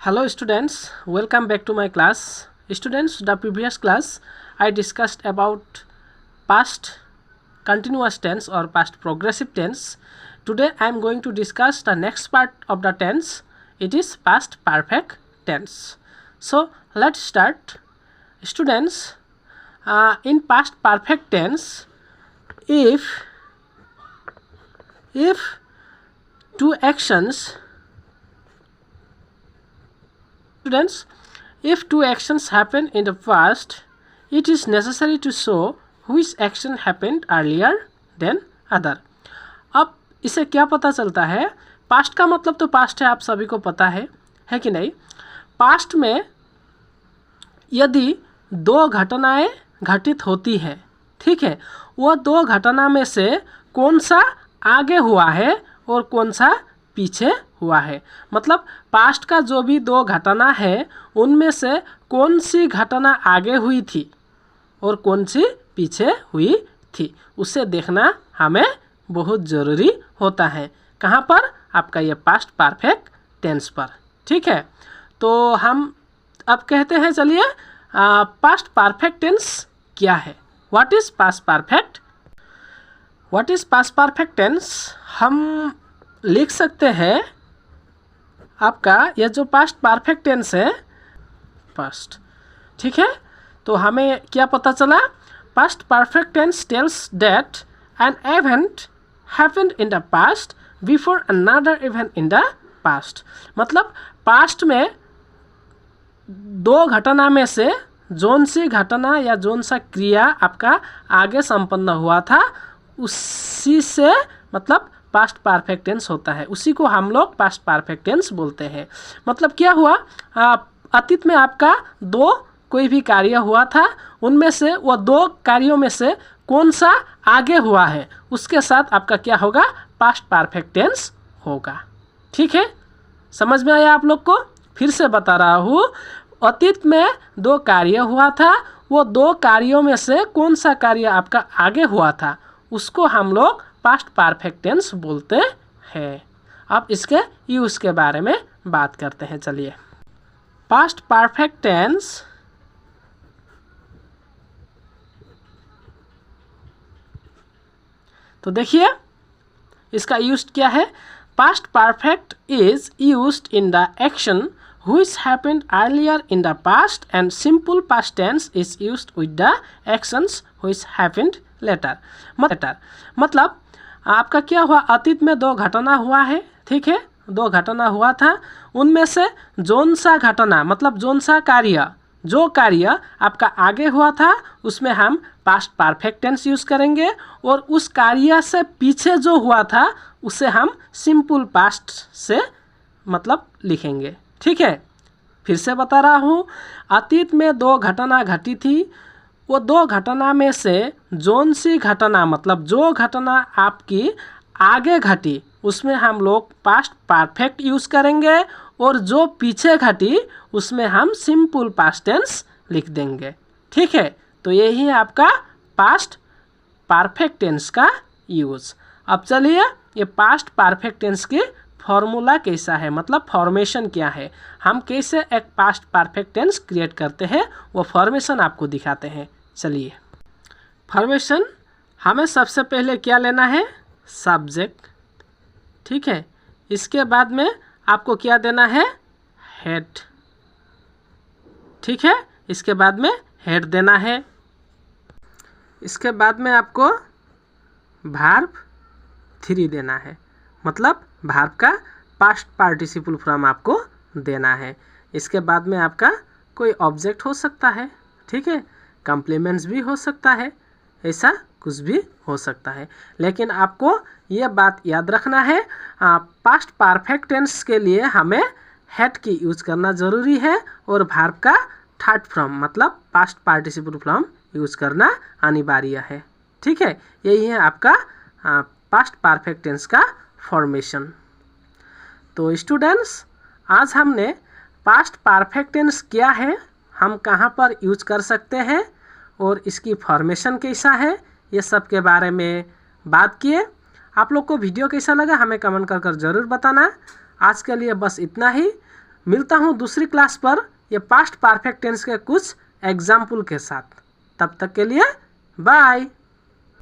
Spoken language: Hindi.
Hello students, welcome back to my class. Students, the previous class I discussed about past continuous tense or past progressive tense. Today I am going to discuss the next part of the tense. It is past perfect tense. So let's start. Students, in past perfect tense, if two actions happen in the past, it is necessary to show which action happened earlier than other. अब इसे क्या पता चलता है? पास्ट का मतलब तो पास्ट है, आप सभी को पता है कि नहीं? पास्ट में यदि दो घटनाएं घटित होती है, ठीक है, वो दो घटना में से कौन सा आगे हुआ है और कौन सा पीछे हुआ है, मतलब पास्ट का जो भी दो घटना है उनमें से कौन सी घटना आगे हुई थी और कौन सी पीछे हुई थी, उसे देखना हमें बहुत ज़रूरी होता है। कहाँ पर? आपका ये पास्ट परफेक्ट टेंस पर, ठीक है। तो हम अब कहते हैं, चलिए पास्ट परफेक्ट टेंस क्या है? What is past perfect tense? हम लिख सकते हैं आपका यह जो पास्ट परफेक्ट टेंस है, पास्ट, ठीक है। तो हमें क्या पता चला? Past perfect tense tells that an event happened in the past before another event in the past, मतलब पास्ट में दो घटना में से जोन सी घटना या जोन सा क्रिया आपका आगे संपन्न हुआ था, उसी से मतलब पास्ट परफेक्ट टेंस होता है, उसी को हम लोग पास्ट परफेक्ट टेंस बोलते हैं। मतलब क्या हुआ? अतीत में आपका दो कोई भी कार्य हुआ था, उनमें से वो दो कार्यों में से कौन सा आगे हुआ है, उसके साथ आपका क्या होगा? पास्ट परफेक्ट टेंस होगा, ठीक है। समझ में आया आप लोग को? फिर से बता रहा हूँ, अतीत में दो कार्य हुआ था, वो दो कार्यों में से कौन सा कार्य आपका आगे हुआ था, उसको हम लोग पास्ट परफेक्ट टेंस बोलते हैं। अब इसके यूज़ के बारे में बात करते हैं, चलिए। पास्ट परफेक्ट टेंस तो देखिए इसका यूज क्या है? Past perfect is used in the action which happened earlier in the past and simple past tense is used with the actions which happened later. मतलब आपका क्या हुआ? अतीत में दो घटना हुआ है, ठीक है, दो घटना हुआ था, उनमें से जोन सा घटना मतलब जोन सा कार्य, जो कार्य आपका आगे हुआ था उसमें हम पास्ट परफेक्ट टेंस यूज़ करेंगे, और उस कार्य से पीछे जो हुआ था उसे हम सिंपल पास्ट से मतलब लिखेंगे, ठीक है। फिर से बता रहा हूँ, अतीत में दो घटना घटी थी, वो दो घटना में से जोन सी घटना मतलब जो घटना आपकी आगे घटी उसमें हम लोग पास्ट परफेक्ट यूज़ करेंगे, और जो पीछे घटी उसमें हम सिंपल पास्ट टेंस लिख देंगे, ठीक है। तो यही है आपका पास्ट परफेक्ट टेंस का यूज़। अब चलिए ये पास्ट परफेक्ट टेंस की फॉर्मूला कैसा है, मतलब फॉर्मेशन क्या है, हम कैसे एक पास्ट परफेक्ट टेंस क्रिएट करते हैं, वो फॉर्मेशन आपको दिखाते हैं। चलिए, फॉर्मेशन हमें सबसे पहले क्या लेना है? सब्जेक्ट, ठीक है। इसके बाद में आपको क्या देना है? हेड, ठीक है। इसके बाद में हेड देना है। इसके बाद में आपको वर्ब 3 देना है, मतलब वर्ब का पास्ट पार्टिसिपल फॉर्म आपको देना है। इसके बाद में आपका कोई ऑब्जेक्ट हो सकता है, ठीक है, कॉम्प्लीमेंट्स भी हो सकता है, ऐसा कुछ भी हो सकता है, लेकिन आपको ये बात याद रखना है, पास्ट परफेक्ट टेंस के लिए हमें हेड की यूज करना ज़रूरी है, और वर्ब का थर्ड फॉर्म मतलब पास्ट पार्टिसिपल फॉर्म यूज करना अनिवार्य है, ठीक है। यही है आपका पास्ट परफेक्ट टेंस का फॉर्मेशन। तो स्टूडेंट्स, आज हमने पास्ट परफेक्ट टेंस क्या है, हम कहाँ पर यूज कर सकते हैं और इसकी फॉर्मेशन कैसा है, ये सब के बारे में बात किए। आप लोग को वीडियो कैसा लगा हमें कमेंट कर ज़रूर बताना। आज के लिए बस इतना ही। मिलता हूँ दूसरी क्लास पर ये पास्ट परफेक्ट टेंस के कुछ एग्जाम्पल के साथ। तब तक के लिए बाय।